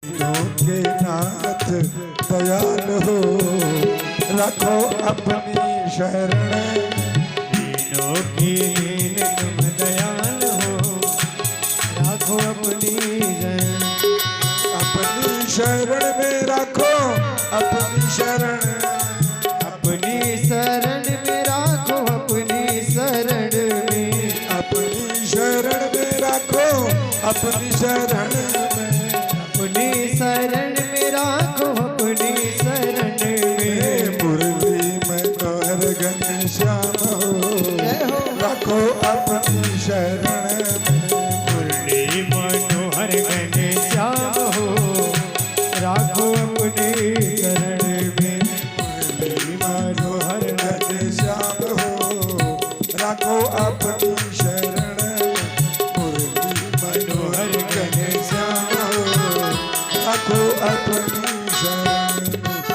के नाथ दयाल हो, रखो अपनी शरण। दीनों की दीन तुम दयाल हो, रखो अपनी शरण। अपनी शरण में रखो अपनी शरण। अपनी शरण में रखो, अपनी शरण में। अपनी शरण में रखो अपनी शरण में। अपनी शरण में रखो, अपनी शरण में। मुरली मनोहर घनश्याम हो, रखो अपनी शरण में। मुरली मनोहर घनश्याम हो, रखो अपनी शरण में। मुरली मनोहर घनश्याम हो, रखो अपनी शरण में। मुरली मनोहर घनश्याम हो, रखो अपनी शरण में।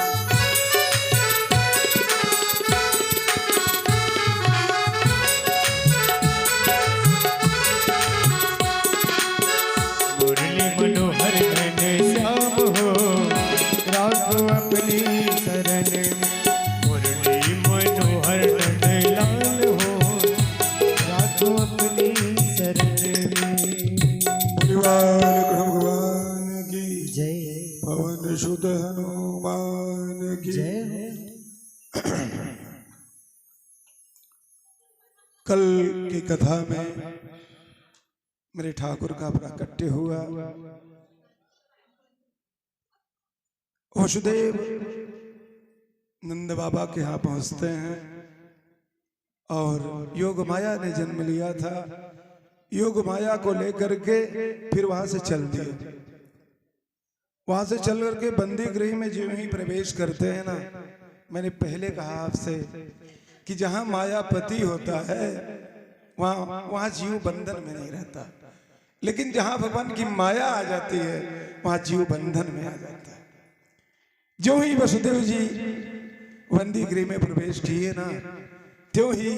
मुरली मनोहर घनश्याम हो, रखो अपनी शरण में। मुरली मनोहर नंदलाल हो, रखो अपनी शरण में। परिवार भगवान की जय पवन सुत हनुमान की जय हो। कल की कथा में मेरे ठाकुर का प्राकट्य हुआ। वसुदेव नंद बाबा के यहाँ पहुंचते हैं और योग माया ने जन्म लिया था। योग माया को लेकर के फिर वहां से चल दिए। वहां से चल करके बंदी गृह में जो ही प्रवेश करते हैं ना, मैंने पहले कहा आपसे कि जहां मायापति होता है वहां जीव बंधन में नहीं रहता, लेकिन जहां भगवान की माया आ जाती है वहां जीव बंधन में आ जाता है। जो ही वसुदेव जी बंदी गृह में प्रवेश किए ना, त्यों ही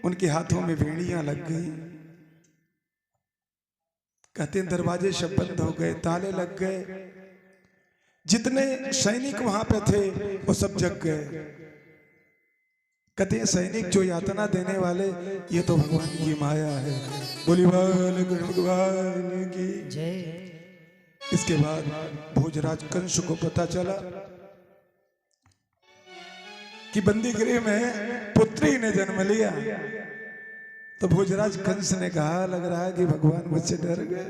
उनके हाथों में वेणियां लग गई। कहते हैं दरवाजे सब बंद हो गए, ताले लग गए। जितने सैनिक वहां पे थे वो सब जग गए। कहते हैं सैनिक जो यातना देने वाले, ये तो भगवान की माया है। बोली बाल भगवान की जय। इसके बाद भोजराज कंस को पता चला कि बंदी गृह में पुत्री ने जन्म लिया। तो भोजराज कंस ने कहा लग रहा है कि भगवान मुझसे डर गए।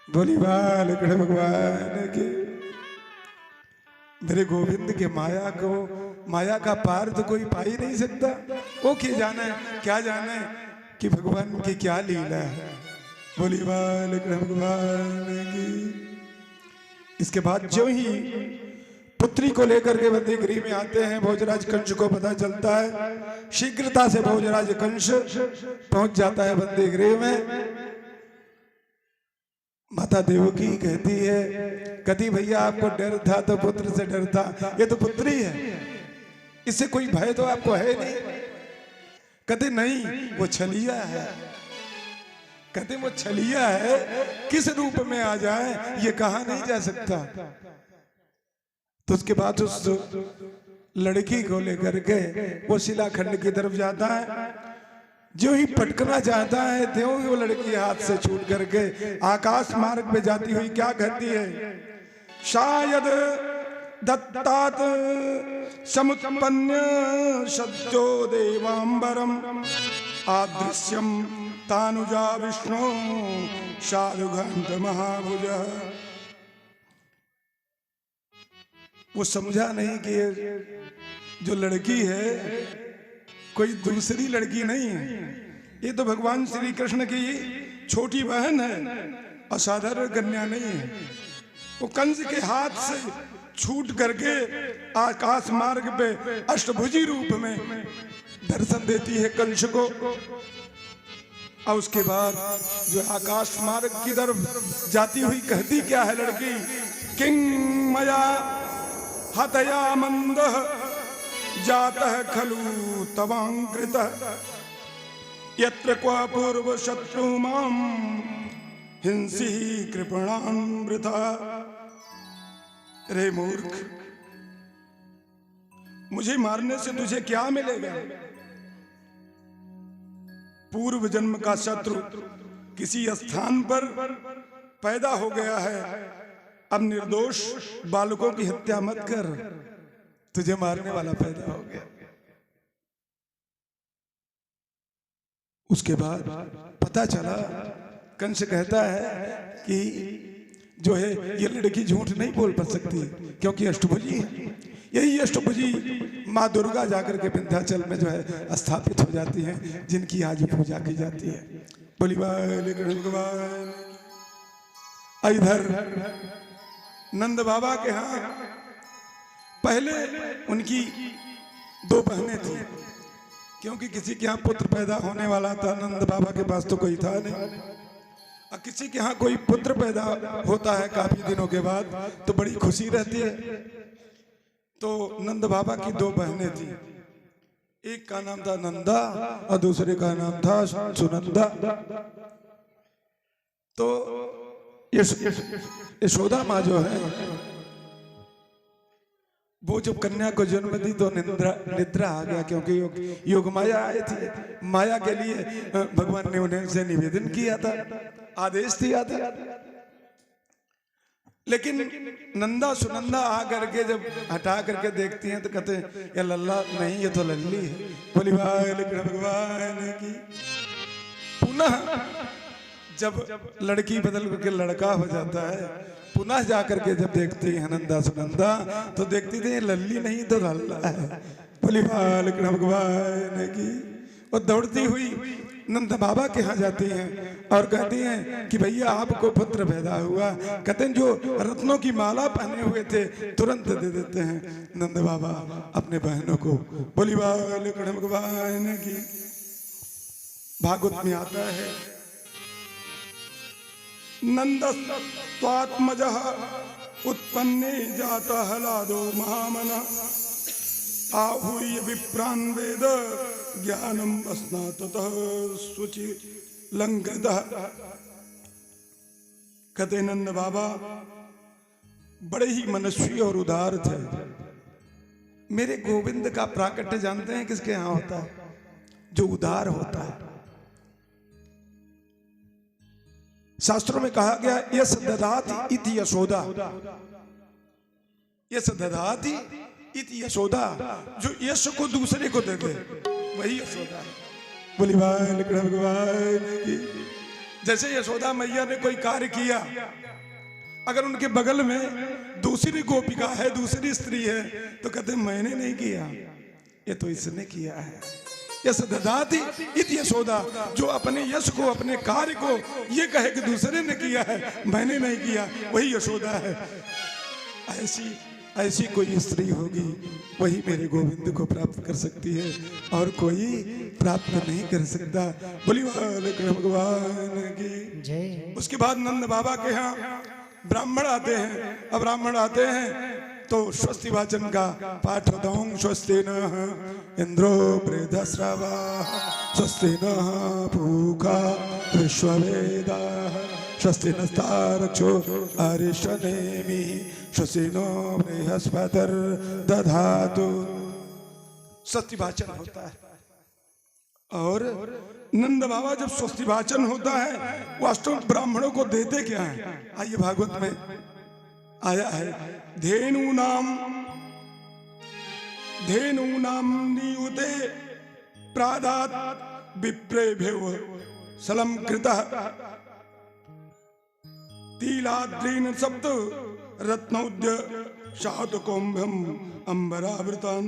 बोली बाल भगवान की मेरे गोविंद के माया का पार तो कोई पा ही नहीं सकता। वो क्या जाने कि भगवान की क्या लीला है। बोली बाल भगवान की। इसके बाद जो ही पुत्री को लेकर के बंदी गृह में आते हैं, भोजराज कंस को पता चलता है। शीघ्रता से भोजराज कंस पहुंच जाता है बंदी गृह में। माता देवकी कहती है, कति भैया आपको डर था तो पुत्र से डर था, ये तो पुत्री है, इससे कोई भय तो आपको है नहीं। कहते नहीं, वो छलिया है। कहते वो छलिया है, किस रूप में आ जाए ये कहा नहीं जा सकता। तो उसके बाद उस लड़की को लेकर के वो शिलाखंड की तरफ जाता है। जो ही पटकना चाहता है त्यों ही वो लड़की हाथ से छूट करके आकाश मार्ग पे जाती हुई क्या कहती है, शायद दत्तात समुत्पन्न सद्यो देवांबरम आदृश्यम तानुजा विष्णु शालुघंत महाभुज। वो समझा नहीं कि जो लड़की है कोई दूसरी लड़की नहीं है, ये तो भगवान श्री कृष्ण की छोटी बहन है, असाधारण कन्या नहीं है। वो कंस के हाथ से छूट करके आकाश मार्ग पे अष्टभुजी रूप में दर्शन देती है कंस को। और उसके बाद जो आकाश मार्ग की तरफ जाती हुई कहती क्या है लड़की, किंग मया हतया मंद जातः खलु तवांकृत यत्र क्व पूर्व शत्रु माम हिंसी कृपणाम वृथा। रे मूर्ख, मुझे मारने से तुझे क्या मिलेगा? पूर्व जन्म का शत्रु किसी स्थान पर पैदा हो गया है, अब निर्दोष बालकों की हत्या मत कर, तुझे मारने वाला पैदा हो गया। उसके बाद पता चला, कंस कहता है कि जो है ये लड़की झूठ नहीं बोल पा सकती क्योंकि अष्टभुजी है। यही अष्टभुजी माँ दुर्गा जाकर के विंध्याचल में जो है स्थापित हो जाती हैं, जिनकी आज पूजा की जाती है। बोली भगवान। इधर नंद बाबा के यहाँ पहले उनकी 2 बहनें थी, क्योंकि किसी के यहाँ पुत्र पैदा होने वाला था, नंद बाबा के पास तो कोई था नहीं। और किसी के यहाँ कोई पुत्र पैदा होता है काफी दिनों के बाद तो बड़ी खुशी रहती है। तो नंद बाबा की 2 बहनें थी, एक का नाम था नंदा और दूसरे का नाम था सुनंदा। तो यशोदा माँ जो है वो जब कन्या को जन्म दी तो निद्रा आ गया, क्योंकि योग माया आए थे। माया के लिए भगवान ने उन्हें से निवेदन किया था, आदेश दिया था। लेकिन नंदा सुनंदा आ करके जब हटा करके देखती हैं तो कहते हैं ये लल्ला नहीं, ये तो लल्ली है। बोली भगवान की। पुनः जब लड़की बदल करके लड़का हो जाता है, पुनः जाकर के जब देखती है नंदा सुनंदा तो देखती थी लल्ली नहीं तो लल्ला है। बोली भगवान की। और दौड़ती हुई नंद बाबा के यहाँ जाती हैं और कहती हैं कि भैया आपको पुत्र पैदा हुआ। कहते हैं जो रत्नों की माला पहने हुए थे तुरंत दे देते हैं नंद बाबा अपने बहनों को। बोली भगवान की। भागवत में आता है नंदस्त्वात्मजः उत्पन्ने जाता हलादो महामना आहूय विप्रान वेद ज्ञानम अस्नाततः शुचि लंघितः। कहते नंद बाबा बड़े ही मनस्वी और उदार थे। मेरे गोविंद का प्राकट्य जानते हैं किसके यहाँ होता है? जो उदार होता है। शास्त्रों में कहा गया यस ददाति इति यशोदा, यस ददाति इति यशोदा, जो यश को दूसरे को दे दे वही यशोदा है। बोली भगवान की। जैसे यशोदा मैया ने कोई कार्य किया, अगर उनके बगल में दूसरी गोपिका है, दूसरी स्त्री है, तो कहते मैंने नहीं किया, ये तो इसने किया है। यस ददाति इति यशोदा, जो अपने यश को, अपने कार्य को ये कहे कि दूसरे ने किया है, मैंने नहीं किया, वही यशोदा है। ऐसी कोई स्त्री होगी वही मेरे गोविंद को प्राप्त कर सकती है, और कोई प्राप्त नहीं कर सकता। बोली भगवान की जय। उसके बाद नंद बाबा के यहाँ ब्राह्मण आते हैं। अब ब्राह्मण आते हैं तो स्वस्ति वाचन का पाठ होता हूँ। स्वस्ति न इंद्रो बृहस्रवा स्वस्ति न पूषा विश्ववेदाः स्वस्ति नस्तारक्षो अरिष्टनेमि स्वस्ति नो बृहस्पतिर्दधातु। स्वस्ति वाचन होता है। और नंद बाबा जब स्वस्ति वाचन होता है वास्तव ब्राह्मणों को देते क्या है? आइए भागवत में आया है धेनूनाम नियुते प्रादात विप्रेभ्यो सलम कृतः तीलाद्रीन सप्त रत्नौद्य शातकोम्भम अंबरावृतान।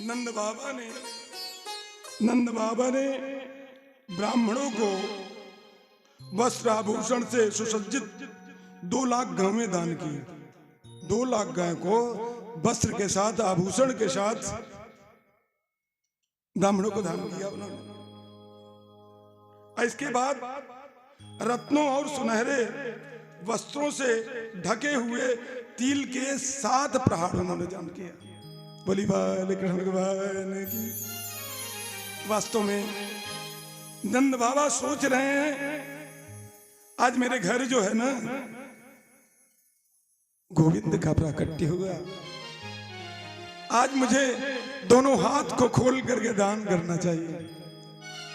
नंद बाबा ने ब्राह्मणों को वस्त्र आभूषण से सुसज्जित 2 लाख गायें दान की। 2 लाख गाय को वस्त्र के साथ, आभूषण के साथ ब्राह्मणों को दान किया उन्होंने। इसके बाद रत्नों और सुनहरे वस्त्रों से ढके हुए तिल के 7 प्रहार उन्होंने दान किया। बोली भगवान की। वास्तव में नंद बाबा सोच रहे हैं आज मेरे घर जो है ना गोविंद का प्राकट्य हुआ। आज मुझे दोनों हाथ को खोल करके दान करना चाहिए।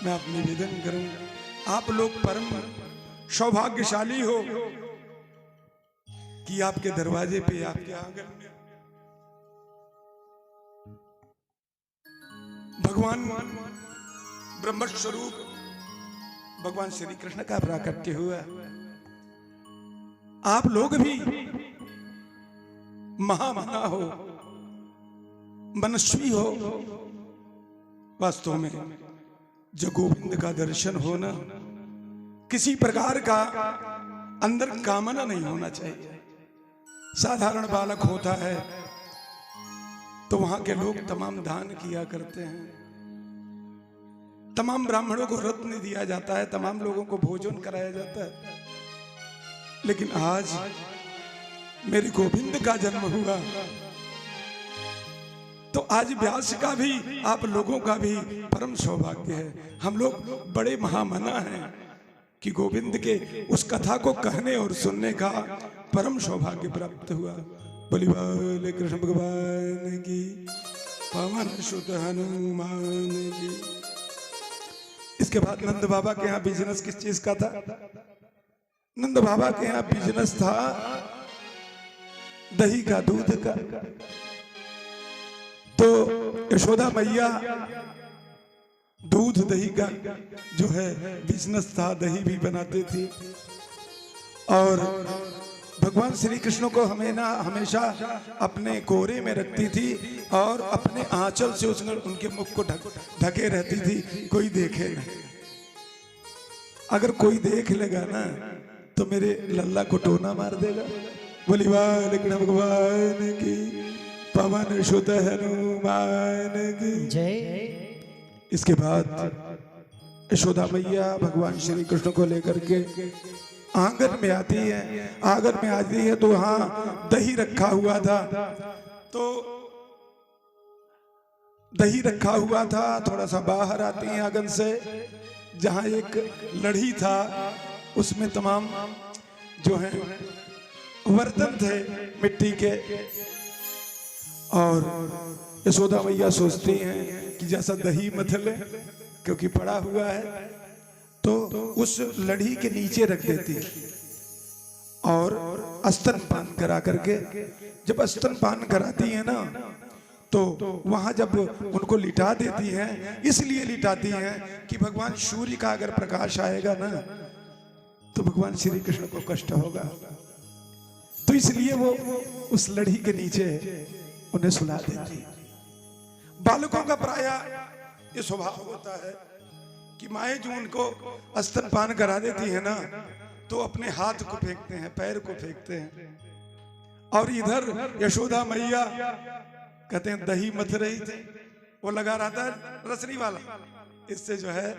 मैं आप निवेदन करूं, आप लोग परम सौभाग्यशाली हो कि आपके दरवाजे पे, आपके आंगन में भगवान ब्रह्म स्वरूप भगवान श्री कृष्ण का प्राकट्य हुआ। आप लोग भी महामना हो, मनस्वी हो। वास्तव में जो गोविंद का दर्शन होना, किसी प्रकार का अंदर कामना नहीं होना चाहिए। साधारण बालक होता है तो वहां के लोग तमाम दान किया करते हैं, तमाम ब्राह्मणों को रत्न दिया जाता है, तमाम लोगों को भोजन कराया जाता है। लेकिन आज मेरे गोविंद का जन्म हुआ तो आज व्यास का भी, आप लोगों का भी परम सौभाग्य है। हम लोग बड़े महामना हैं कि गोविंद के उस कथा को कहने और सुनने का परम सौभाग्य प्राप्त हुआ। बोली बोले कृष्ण भगवान की, पवन सुत हनुमान की। इसके बाद नंद बाबा के यहाँ बिजनेस किस चीज का था? नंद बाबा के यहाँ बिजनेस था दही का, दूध का। तो यशोदा मैया दूध दही का जो है बिजनेस था, दही भी बनाती थी। और भगवान श्री कृष्ण को हमेशा अपने कोरे में रखती थी और अपने आंचल से उसने उनके मुख को ढके रहती थी, कोई देखे नहीं। अगर कोई देख लेगा ना तो मेरे लल्ला को टोना मार देगा। बोली कृष्ण भगवान की, पवन सुत हनुमान की जय। इसके बाद यशोदा मैया भगवान श्री कृष्ण को लेकर के आंगन में आती है। आंगन में आती है तो वहां दही रखा हुआ था। तो दही रखा हुआ था, थोड़ा सा बाहर आती है आंगन से, जहां एक लड़ी था, उसमें तमाम जो है बर्तन थे मिट्टी के। और यशोदा मैया सोचती हैं कि जैसा दही मथले, क्योंकि पड़ा हुआ है, तो उस लड़ी के नीचे रख देती और स्तनपान करा करके, जब स्तनपान कराती है ना तो वहां जब उनको लिटा देती हैं, इसलिए लिटाती हैं कि भगवान सूर्य का अगर प्रकाश आएगा ना तो भगवान श्री कृष्ण को कष्ट होगा। तो इसलिए वो उस लड़ी के नीचे उन्हें सुला देती। बालकों का प्राय ये स्वभाव होता है कि माए जो उनको स्तनपान करा देती है ना तो अपने हाथ को फेंकते हैं, पैर को फेंकते हैं। और इधर यशोदा मैया कहते हैं दही मथ रही थी, वो लगा रहा था रसरी वाला, इससे जो है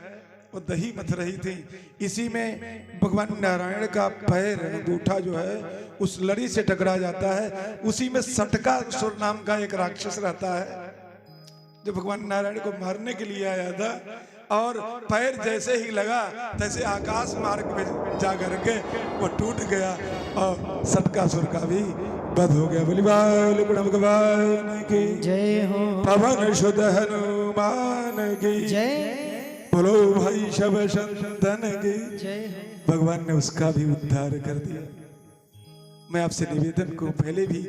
वो दही मथ रही थी। इसी में भगवान नारायण का पैर अंगूठा जो है उस लड़ी से टकरा जाता है। उसी में सटकासुर नाम का एक राक्षस रहता है जो भगवान नारायण को मारने के लिए आया था, और पैर जैसे ही लगा तैसे आकाश मार्ग में जा करके वो टूट गया और सटकासुर का भी वध हो गया। बोली भगवान की जय हो, पवन सुत हनुमान की जय। बोलो भाई शब संतन की जय। भगवान ने उसका भी उद्धार कर दिया। मैं आपसे निवेदन करूं, पहले भी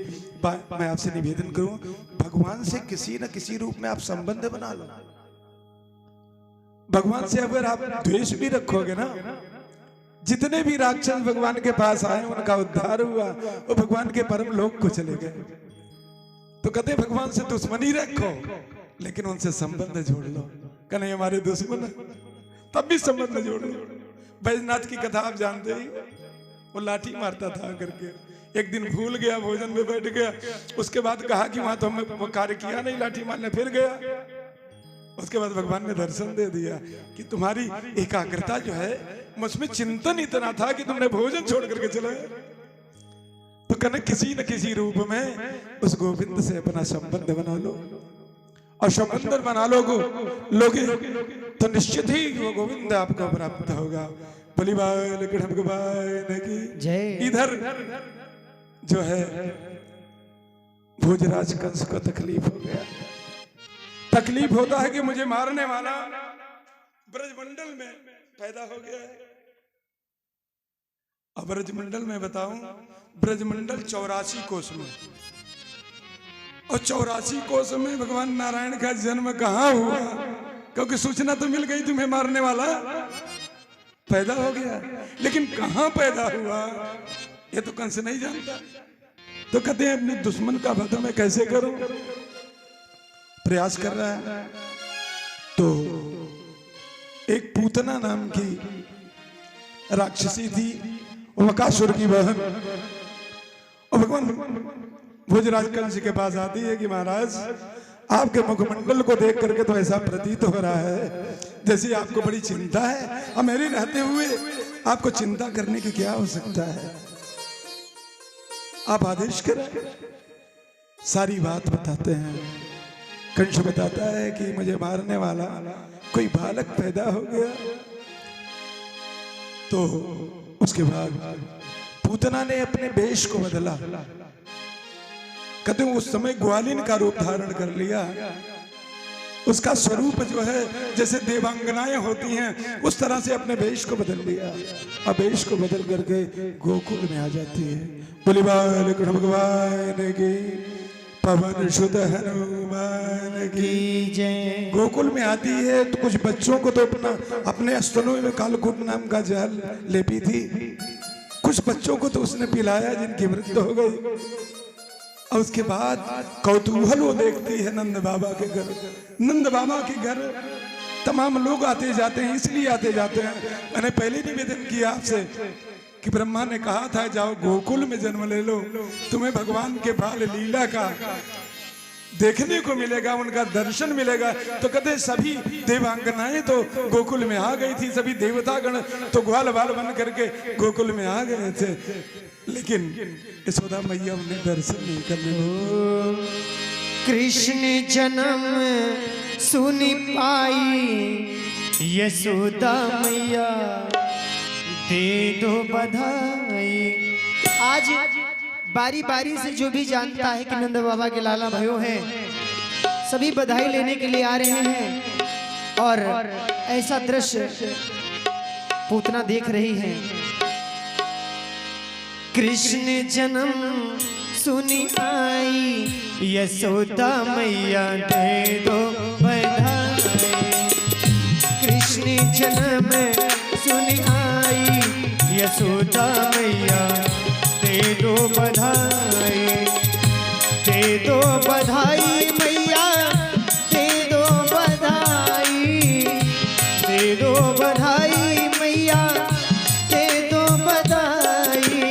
मैं आपसे निवेदन करूं, भगवान से किसी न किसी रूप में आप संबंध बना लो। भगवान से अगर आप द्वेष भी रखोगे ना, जितने भी राक्षस भगवान के पास आए उनका उद्धार हुआ, वो भगवान के परम लोक को चले गए। तो कहते भगवान से दुश्मनी रखो लेकिन उनसे संबंध जोड़ लो। कहने हमारे दुश्मन तब भी संबंध जोड़ लो। बैजनाथ की कथा आप जानते ही, वो लाठी मारता था करके, एक दिन भूल गया, भोजन में बैठ गया, उसके बाद कहा कि वहां तो हमने वो कार्य किया नहीं, लाठी मारने फिर गया। उसके बाद भगवान ने दर्शन दे दिया कि तुम्हारी एकाग्रता जो है, मुझमें चिंतन इतना था कि तुमने भोजन छोड़ करके चले। तो कहने किसी न किसी रूप में उस गोविंद से अपना संबंध बना लो, और संबंध बना लोगे तो निश्चित ही वो गोविंद आपको प्राप्त होगा। बोली बाल गणपति की जय। इधर जो है भोजराज कंस को तकलीफ हो गया। तकलीफ होता है कि मुझे मारने वाला ब्रजमंडल में पैदा हो गया है। अब ब्रजमंडल में बताऊं, ब्रजमंडल 84 कोस में, और 84 कोस में भगवान नारायण का जन्म कहाँ हुआ? क्योंकि सूचना तो मिल गई तुम्हें मारने वाला पैदा हो गया, लेकिन कहाँ पैदा हुआ ये तो कंस नहीं जानता। तो कहते हैं अपने दुश्मन का वध मैं कैसे करूं, प्रयास कर रहा है। तो एक पूतना नाम की राक्षसी थी, वकासुर की बहन, और भगवान भोजराज कंस के पास आती है कि महाराज आपके मुखमंडल को देख करके तो ऐसा प्रतीत हो रहा है जैसे आपको बड़ी चिंता है, और मेरे रहते हुए आपको चिंता करने की क्या हो सकता है, आप आदेश करें। सारी बात बताते हैं। कंस बताता है कि मुझे मारने वाला कोई बालक पैदा हो गया। तो उसके बाद पूतना ने अपने वेश को बदला। कहते हैं उस समय ग्वालिन का रूप धारण कर लिया। उसका स्वरूप जो है जैसे देवांगनाएं होती हैं उस तरह से अपने वेश को बदल लिया। अब वेश को बदल करके गोकुल में आ जाती है। बोली बाल कृष्ण भगवान की, पवन सुत हनुमान की जय। गोकुल में आती है तो कुछ बच्चों को तो अपने स्तनों में कालकूट नाम का जल लेपी थी। कुछ बच्चों को तो उसने पिलाया जिनकी मृत्यु हो गई। और उसके बाद कौतूहल वो देखती है नंद बाबा के घर। नंद बाबा के घर तमाम लोग आते जाते हैं, इसलिए आते जाते हैं। मैंने पहले निवेदन किया आपसे कि ब्रह्मा ने कहा था जाओ गोकुल में जन्म ले लो, तुम्हें भगवान के बाल लीला का देखने को मिलेगा, उनका दर्शन मिलेगा। तो कहते सभी देवांगनाएं तो गोकुल में आ गई थी, सभी देवतागण तो ग्वाल बाल बन करके गोकुल में आ गए थे, लेकिन यशोदा मैया उन्हें दर्शन नहीं करने देती। कृष्ण जन्म सुनी पाई, यशोदा मैया दे दो बधाई। आज बारी बारी से जो भी जानता है कि नंद बाबा के लाला भयो हैं, सभी बधाई लेने के लिए आ रहे हैं। और ऐसा दृश्य पूतना देख रही है। कृष्ण जन्म सुनी आई, यशोदा मैया दे दो बधाई। कृष्ण जन्म सुनी आई, यशोदा मैया दे दो बधाई। दे दो बधाई मैया, दे दो बधाई। दे दो बधाई मैया, दे दो बधाई।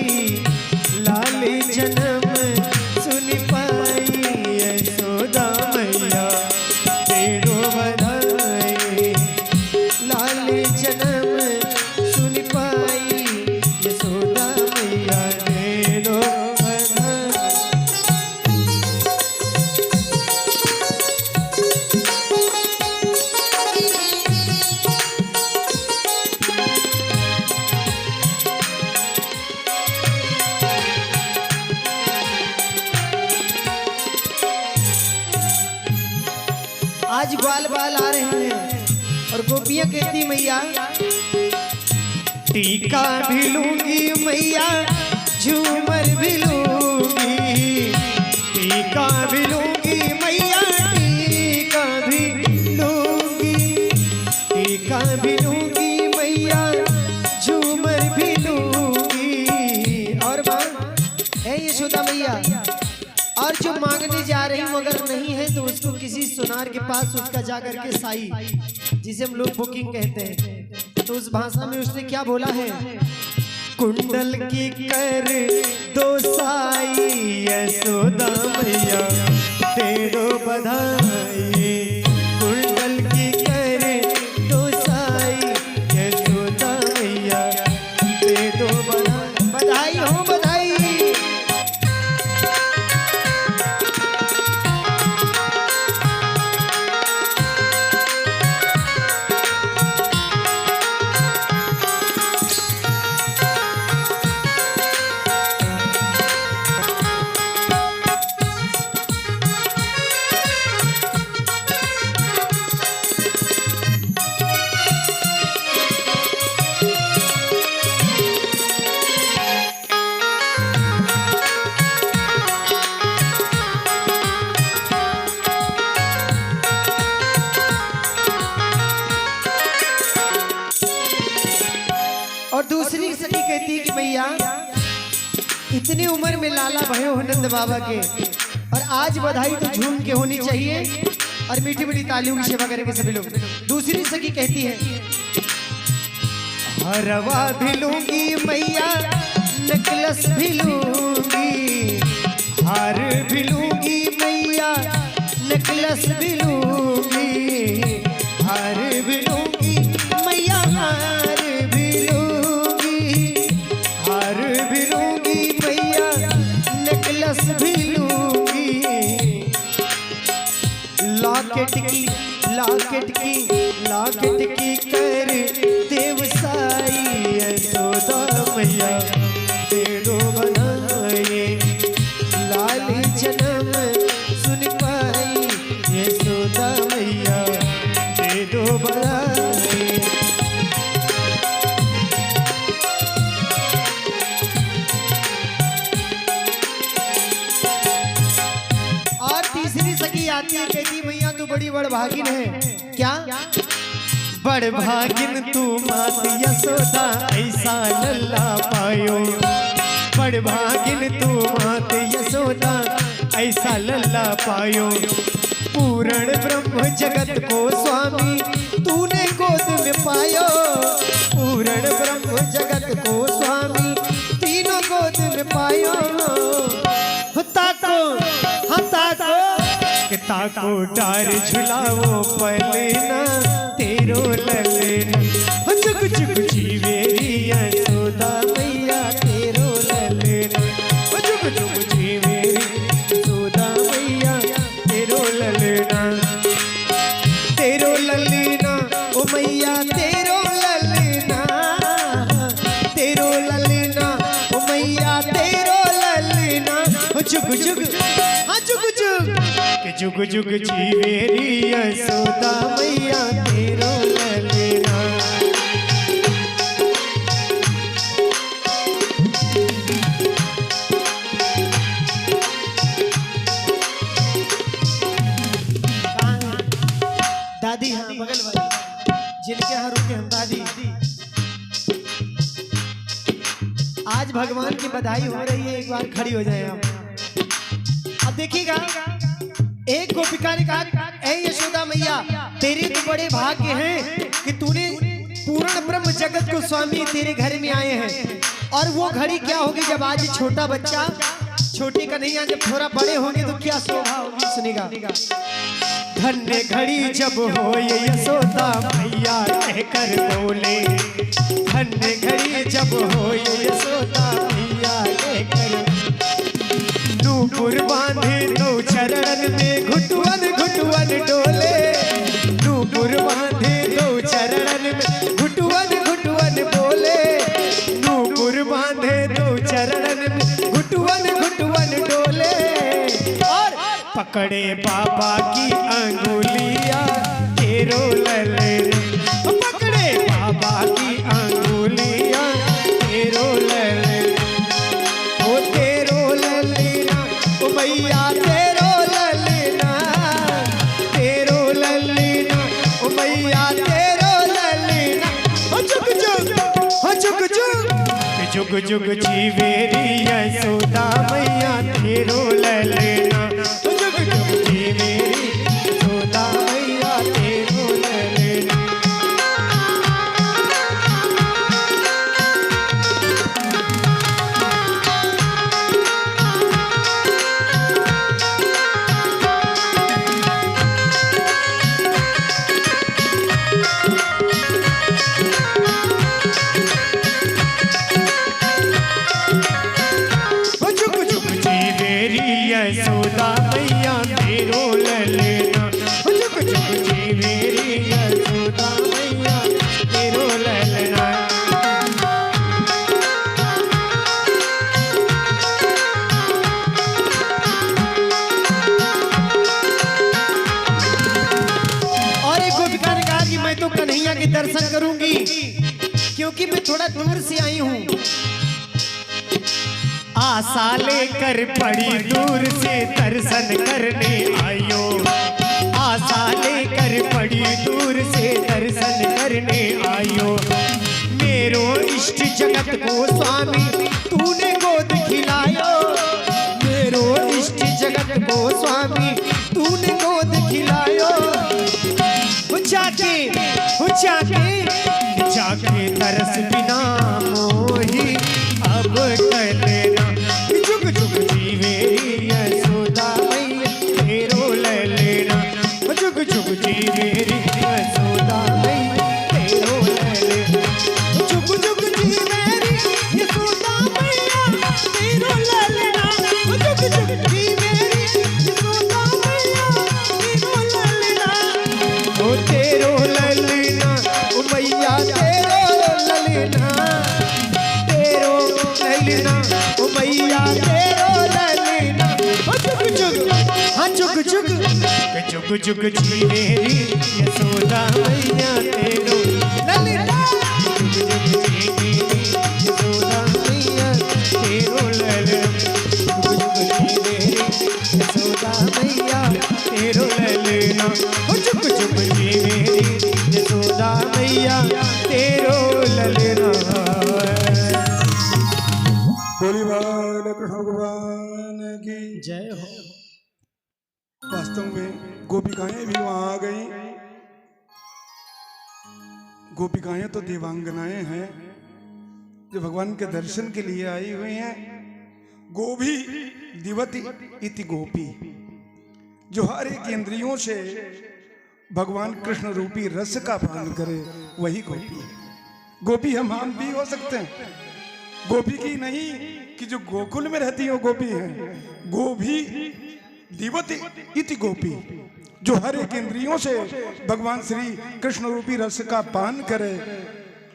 लाली जन्म सुनी पाई, यशोदा मैया दे दो बधाई। लाली जन्म सुनी पाई, यशोदा मैया दे दो बधाई। आज ग्वाल बाल आ रहे हैं और गोपियां कहती मैया टीका भी लूंगी मैया, झूमर भी लूंगी। टीका भी लूंगी मैया, टीका भी लूंगी। टीका भी लूंगी मैया, झूमर भी लूंगी। और मां है यशोदा मैया, और जो मांगने जा रही हूँ अगर नहीं है तो उसको किसी सुनार के पास उसका जाकर के साई, जिसे हम लोग बुकिंग कहते हैं, तो उस भाषा में उसने क्या बोला है? कुंडल की कर दो साई, यशोदा मैया दे दो बधाई। कुंडल की कर दो साई, यशोदा मैया दे दो बधाई। बधाई हो बधाई। मैया, इतनी उम्र में लाला भयो हो नंद बाबा के, और आज बधाई तो झूम के होनी चाहिए और मीठी मीठी तालियों की सेवा करेंगे सभी लोग। दूसरी सखी कहती है, हरवा भी लूंगी मैया, नेकलेस भी लूंगी, हार भी लूंगी मैया, नेकलेस भी लूंगी, हार भी लूंगी मैया, हार भी लूंगी, हार भी लूंगी मैया, नेकलेस भी लूंगी, लॉकेट की कर देव साई यशोदा मैया दे दो बनाए, लाली जन्म सुन पाई यशोदा मैया दे दो बनाए। और तीसरी सखी आती है, कहती मैया तू बड़ी बड़भागिन है। क्या बड़भागिन तू मात यशोदा ऐसा लल्ला पायो, बड़भागिन तू मात यशोदा ऐसा लल्ला पायो, पूर्ण ब्रह्म जगत को स्वामी तूने गोद में पायो, पूर्ण ब्रह्म जगत को स्वामी तीनों गोद में पायो, ताको डार झुलाओ पलना तेरो ललना, चुक चुक जीवेरी यशोदा मैया तेरो ललना, चुक चुक जीवेरी यशोदा मैया तेरो ललना, तेरो ललना ओ मैया तेरो ललना, तेरो ललना ओ मैया तेरो ललना, चुक चुक हाँ चुक चुक जुग जुग जीवेरी यशोदा मैया तेरो ललना। दादी हाँ बगल वाली जिनके यहाँ रुके हम दादी, आज भगवान की बधाई हो रही है, एक बार खड़ी हो जाए आप। अब देखिएगा, एक गोपिका ने कहा, ऐ यशोदा मैया तेरे तो बड़े भाग्य हैं कि तूने पूर्ण ब्रह्म जगत को स्वामी तेरे घर में आए हैं, और वो घड़ी क्या होगी जब आज छोटा बच्चा, छोटे कन्हैया जब थोड़ा बड़े होंगे तो क्या शोभा होगी, सुनेगा। धन्य घड़ी जब हो ये यशोदा मैया कहकर बोले, धन्य घड़ी जब हो ये यशोदा मैया कहकर, नूपुर बांधे दो चरण में घुटवन घुटवन डोले, नूपुर बांधे दो चरण में घुटवन घुटवन बोले, नूपुर बांधे दो चरण में घुटवन घुटवन डोले, और पकड़े बाबा की अंगुलियां तेरो ललना, पकड़े बाबा की अंगुलियां तेरो ललना, ओ तेरो ललना ओ मैया तेरो ललना, तेरो ललना ओ मैया तेरो ललना, ओ जुग जुग ओ जुग जुग जुग जुग जीवेरी यशोदा मैया तेरो ललना, ओ जुग जुग जीवेरी यशोदा मैया तेरो ललना। यशोदा मैया तेरो ललना, जुग जुग जीवेरी यशोदा मैया तेरो ललना। और एक गोपिका ने कहा कि मैं तो कन्हैया के दर्शन करूंगी, क्योंकि मैं थोड़ा दूर से आई हूँ, आशा लेकर बड़ी दूर से दर्शन करने आयो, आशा लेकर बड़ी दूर से दर्शन करने आयो, मेरो इष्ट जगत को स्वामी तूने गोद खिलायो, मेरो इष्ट जगत को स्वामी तूने गोद खिलायो। जाके तरस बिना मोही अब कर लेना, जुग जुग जीवे यशोदा मैया तेरो ले लेना, जुग जुग जीवे यशोदा मैया तेरो ले लेना, जुग जुग जीवे यशोदा मैया तेरो ले लेना, जुग जुग जीवे यशोदा मैया तेरो ले लेना, ओ तेरो ले लेना, ओ मैया तेरो ललना, तेरो ललना, ओ मैया तेरो ललना, ओ जुग जुग, हाँ जुग जुग, जुग जुग जीवेरी यशोदा मैया तेरो ललना, जुग जुग जीवेरी यशोदा मैया तेरो ललना, जुग जुग जीवेरी यशोदा मैया तेरो ललना, ओ जुग जुग जीवेरी यशोदा मैया तेरो ललना। बोली बाल कृष्ण भगवान की। जय हो। वास्तव में गोपिकाएं भी वहां आ गई। गोपिकाएं तो देवांगनाएं हैं जो भगवान के दर्शन के लिए आई हुई हैं। गोभी दिवति इति गोपी, जो हर एक इंद्रियों से भगवान कृष्ण रूपी रस का पान करे वही गोपी है। गोपी हम भी हो सकते हैं, गोपी की नहीं कि जो गोकुल में रहती हो गोपी है। गोभी दिवति इति गोपी, जो हर एक इंद्रियों से भगवान श्री कृष्ण रूपी रस का पान करे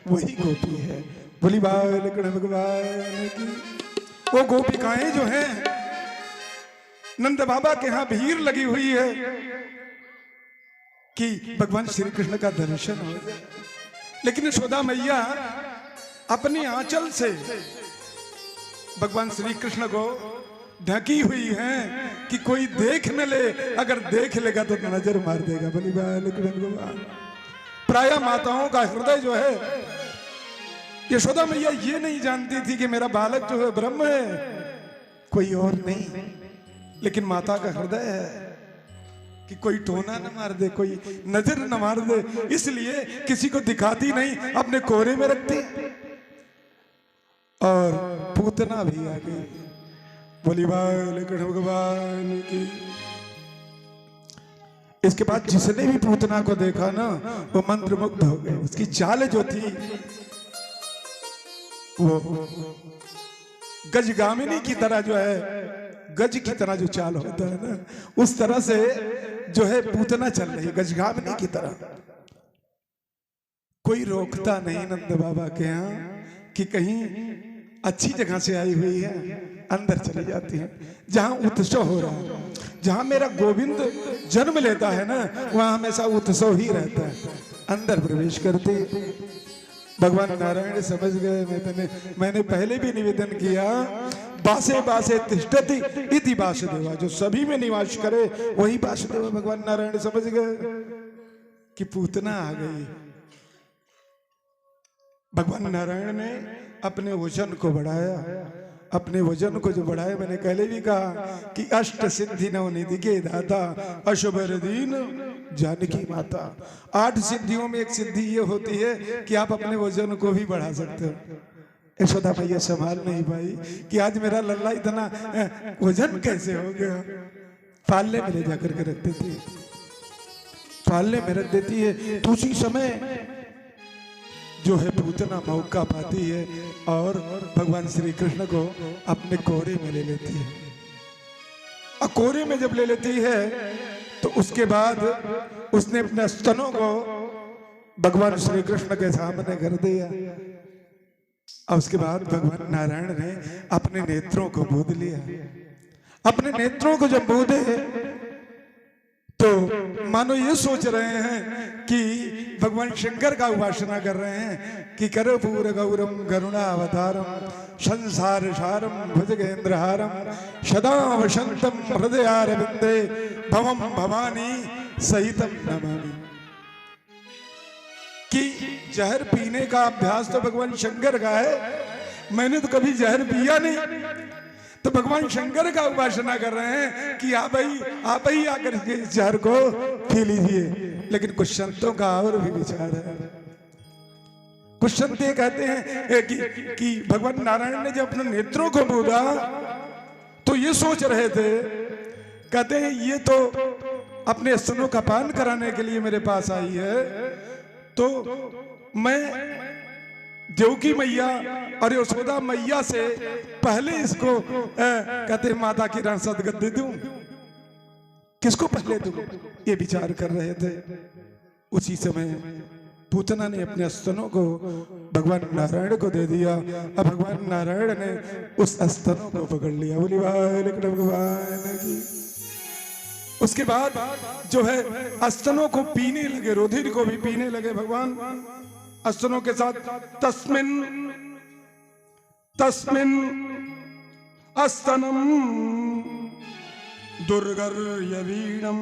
वही गोपी है। बोली बाल कृष्ण भगवान की। वो गोपिकाएं जो हैं नंद बाबा के यहाँ भीड़ लगी हुई है कि भगवान श्री कृष्ण का दर्शन हो जाए, लेकिन यशोदा मैया अपनी आंचल से भगवान श्री कृष्ण को ढकी हुई हैं कि कोई देख न ले, अगर देख लेगा तो नजर मार देगा। बोली बाल कृष्ण भगवान। प्राय माताओं का हृदय जो है, यशोदा मैया ये नहीं जानती थी कि मेरा बालक जो है ब्रह्म है, कोई और नहीं, लेकिन माता का हृदय है कि कोई टोना न मार दे, कोई नजर न मार दे, इसलिए किसी को दिखाती नहीं, अपने कोरे में रखती। और पूतना भी आ गई। बोली बाल कृष्ण भगवान की। इसके बाद जिसने भी पूतना को देखा ना वो मंत्रमुग्ध हो गए। उसकी चाल जो थी वो गजगामिनी की तरह जो है, गज की तरह जो चाल होता है ना, उस तरह से जो है पूतना चल रही, गजगामिनी की तरह। कोई रोकता नहीं नंद बाबा के यहाँ कि कहीं अच्छी जगह से आई हुई है, अंदर चली जाती है। जहां उत्सव हो रहा है, जहां मेरा गोविंद जन्म लेता है ना, वहां हमेशा उत्सव ही रहता है। अंदर प्रवेश करते भगवान नारायण समझ गए। मैंने पहले भी निवेदन किया, बासे बासे तिष्ठति इति वासुदेवा, जो सभी में निवास करे वही वासुदेवा। भगवान नारायण समझ गए कि पूतना आ गई। भगवान नारायण ने अपने वजन को बढ़ाया। अपने वजन को जो बढ़ाया, मैंने पहले भी कहा कि अष्ट सिद्धि नवनिधि के दाता अशुभर दीन जानकी माता। 8 सिद्धियों में एक सिद्धि ये होती है कि आप अपने वजन को भी बढ़ा सकते हो। यशोदा मैया संभाल नहीं पाई कि आज मेरा लल्ला इतना वजन कैसे हो गया। पालने में ले जाकर के रख देती है, पालने में रख देती है। तो उसी समय जो है पूतना मौका पाती है और भगवान श्री कृष्ण को अपने कोरे में ले लेती है। और कोरे में जब ले लेती है तो उसके बाद उसने अपने स्तनों को भगवान श्री कृष्ण के सामने कर दिया। और उसके बाद भगवान नारायण ने अपने नेत्रों को बूंद लिया। अपने नेत्रों को जब बूंदे तो मानो ये सोच रहे हैं कि भगवान शंकर का उपासना कर रहे हैं कि कर्पूर गौरम करुणावतारम संसार सारम भुजगेंद्रहारम सदा वसंतम हृदयारविंदे भवम भवानी सहितम नमामि। कि जहर पीने का अभ्यास तो भगवान शंकर का है, मैंने तो कभी जहर पिया नहीं। तो भगवान शंकर का उपासना कर रहे हैं कि आप ही आकर के इस जहर को पी लीजिए। लेकिन कुछ संतों का और भी विचार है। कुछ संत ये कहते हैं कि भगवान नारायण ने जब अपने नेत्रों को मूंदा तो ये सोच रहे थे, कहते हैं ये तो अपने स्तनों का पान कराने के लिए मेरे पास आई है, तो मैं देवकी मैया और यशोदा मैया से पहले इसको कहते माता की सदगति दूं, किसको पहले दूं, ये विचार कर रहे थे। उसी समय पूतना ने अपने स्तनों को भगवान नारायण को दे दिया। अब भगवान नारायण ने उस स्तनों को पकड़ लिया। बोली भगवान की। उसके बाद जो है स्तनों को पीने लगे, रुधिर को भी पीने लगे भगवान स्तनों के साथ। तस्मिन स्तनम दुर्गर्यवीणम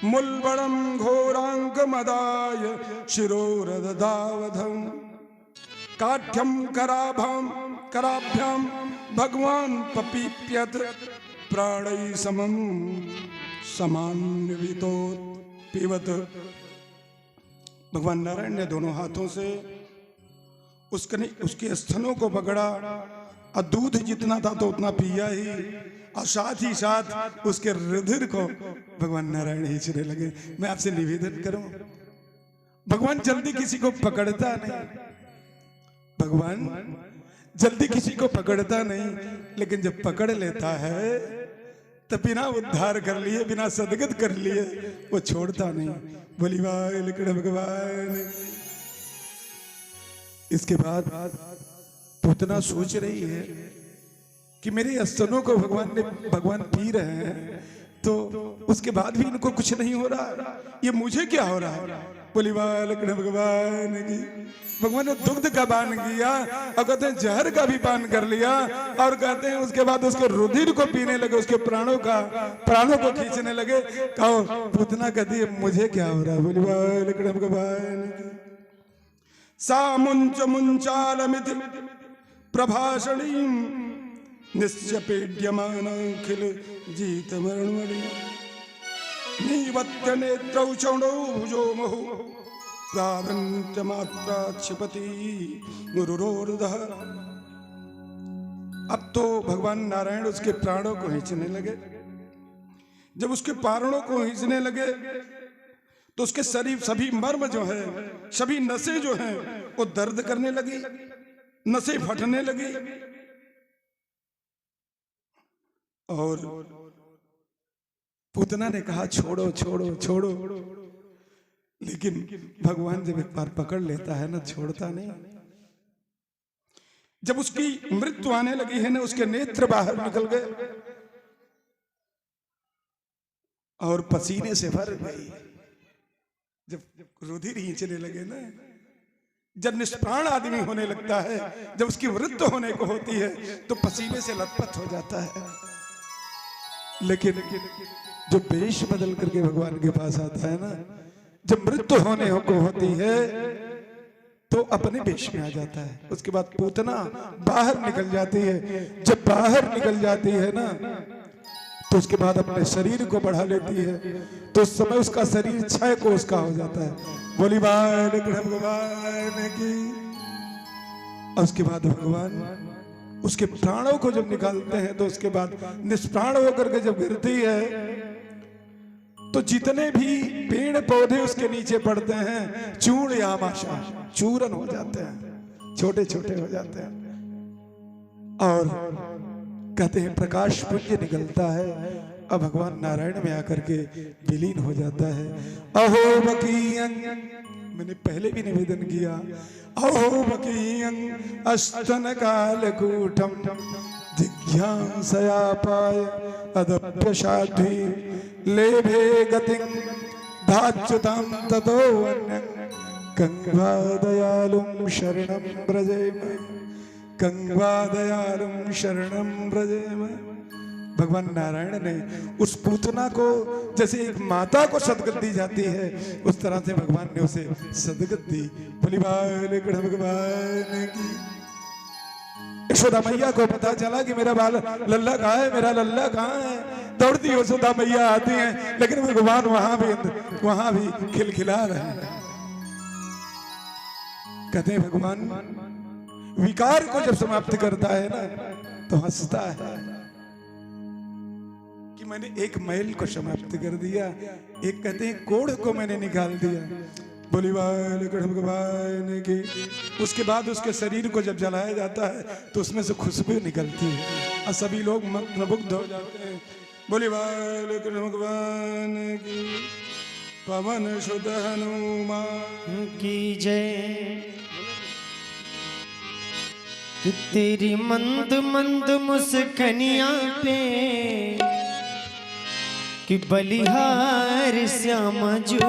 मुल्बणम घोरांग मदाय शिरोरदधावधम काठ्यम कराभ्याम भगवान पपीप्यत प्राणै समम समान्वितो पिबत। भगवान नारायण ने दोनों हाथों से उसके स्तनों को पकड़ा और दूध जितना था तो उतना पिया ही, और साथ ही साथ उसके रुधिर को भगवान नारायण खींचने लगे। मैं आपसे निवेदन करूं, भगवान जल्दी किसी को पकड़ता नहीं, भगवान जल्दी किसी को पकड़ता नहीं, लेकिन जब पकड़ लेता है तो बिना उद्धार कर लिए, बिना सदगत कर लिए वो छोड़ता नहीं। बोली भगवान। इसके बाद पूतना सोच रही है कि मेरे स्तनों को भगवान पी रहे हैं, तो उसके बाद भी इनको कुछ नहीं हो रहा, ये मुझे क्या हो रहा है। बोली भगवान की। भगवान ने दुग्ध का पान किया और कहते हैं जहर का भी पान कर लिया, और कहते हैं उसके बाद उसके रुधिर को पीने लगे, उसके प्राणों को खींचने लगे। कहो पूतना कहती है मुझे क्या हो रहा है। बोली भगवान की। सा मुंचालमित प्रभाषणी निश्चपेड्यमानाखिल जीतमरणमणि नीवत्य नेत्रौ चौणौ भुजो महु प्रावन्त्य मात्रा क्षिपति मुरुरोर्धः। अब तो भगवान नारायण उसके प्राणों को खींचने लगे। जब उसके प्राणों को खींचने लगे तो उसके शरीर सभी मर्म जो है, सभी नसें जो हैं वो दर्द करने लगी, नसें फटने लगी। और पूतना ने कहा छोड़ो छोड़ो छोड़ो, लेकिन भगवान जब एक बार पकड़ लेता है ना, छोड़ता नहीं। जब उसकी मृत्यु आने लगी है ना, उसके नेत्र बाहर निकल गए और पसीने से भर गई। जब रुधिर खींचने लगे ना, जब निष्प्राण आदमी होने लगता है, जब उसकी मृत्यु होने को होती है तो पसीने से लथपथ हो जाता है। लेकिन जो वेश बदल करके भगवान के पास आता है ना, जब मृत्यु होने को होती है तो अपने वेश में आ जाता है। उसके बाद पूतना बाहर निकल जाती है। जब बाहर निकल जाती है ना तो उसके बाद अपने शरीर को बढ़ा लेती है, तो उस समय उसका शरीर 6 कोस का हो जाता है। बोली भगवान की। और उसके बाद भगवान उसके प्राणों को जब निकालते हैं तो उसके बाद निष्प्राण होकर के जब गिरती है तो जितने भी पेड़ पौधे उसके नीचे पड़ते हैं चूर्ण या आमाशा चूरन हो जाते हैं, छोटे छोटे हो जाते हैं। और कहते हैं प्रकाश पुंज निकलता है और भगवान नारायण में आकर के विलीन हो जाता है। अहो बकीयं, मैंने पहले भी निवेदन किया, अहो बकीयं अस्तन कालकूटम जिज्ञासया पाय अदप्यशाध्वी लेभे गतिं धाच्युतां ततो वन्यं कंवा दयालुं शरणं व्रजेम, कंवा दयालुं शरणं व्रजेम। भगवान नारायण ने उस पूतना को जैसे एक माता को सदगत दी जाती है, उस तरह से भगवान ने उसे सदगत दी। बोली बाल कृष्ण भगवान की। यशोदा मैया को पता चला कि मेरा बाल लल्ला कहाँ है, मेरा लल्ला कहाँ है। दौड़ती यशोदा मैया आती हैं, लेकिन भगवान वहां भी खिलखिला रहे हैं। कहते हैं भगवान विकार को जब समाप्त करता है ना तो हंसता है कि मैंने एक मैल को समाप्त कर दिया, एक कहते हैं कोढ़ को मैंने निकाल दिया। बोली बाल कृष्ण भगवान की। उसके बाद उसके शरीर को जब जलाया जाता है तो उसमें से खुशबू निकलती है और सभी लोग मुग्ध हो जाते हैं। बोली बाल कृष्ण भगवान की। पवन सुत हनुमान की जय। कि तेरी मंद मंद मुस्कनिया पे कि बलिहार श्याम जो